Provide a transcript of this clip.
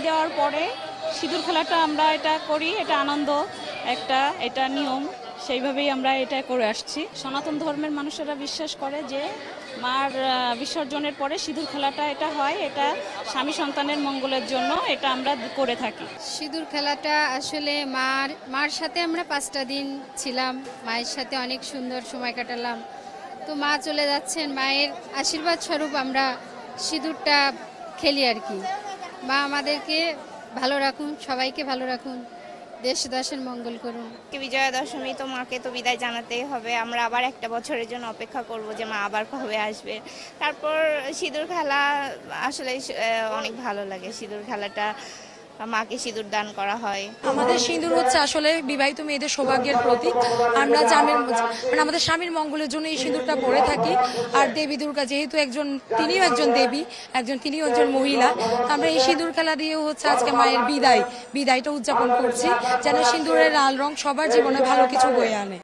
দেওয়ার পরে সিঁদুর খেলাটা আমরা এটা করি, এটা আনন্দ একটা, এটা নিয়ম, সেইভাবেই আমরা এটা করে আসছি। সনাতন ধর্মের মানুষেরা বিশ্বাস করে যে মার বিসর্জনের পরে সিঁদুর খেলাটা এটা হয়, এটা স্বামী সন্তানের মঙ্গলের জন্য এটা আমরা করে থাকি। সিঁদুর খেলাটা আসলে মার সাথে আমরা 5টা দিন ছিলাম, মায়ের সাথে অনেক সুন্দর সময় কাটালাম। তো মা চলে যাচ্ছেন, মায়ের আশীর্বাদ স্বরূপ আমরা সিঁদুরটা খেলি আর কি। মা আমাদেরকে ভালো রাখুন, সবাইকে ভালো রাখুন, দেশ দেশের মঙ্গল করুন। বিজয়া দশমী তো মাকে তো বিদায় জানাতেই হবে। আমরা আবার একটা বছরের জন্য অপেক্ষা করব যে মা আবার কবে আসবে। তারপর সিঁদুর খেলা আসলে অনেক ভালো লাগে। সিঁদুর খেলাটা মাকে সিঁদুর দান করা হয়। আমাদের সিঁদুর হচ্ছে আসলে বিবাহিত মেয়েদের সৌভাগ্যের প্রতীক। আমরা আমাদের স্বামীর মঙ্গলের জন্য এই সিঁদুরটা পরে থাকি। আর দেবী দুর্গা যেহেতু তিনিও একজন দেবী, তিনিও একজন মহিলা, আমরা এই সিঁদুর খেলা দিয়েও হচ্ছে আজকে মায়ের বিদায়টা উদযাপন করছি, যেন সিঁদুরের লাল রং সবার জীবনে ভালো কিছু বয়ে আনে।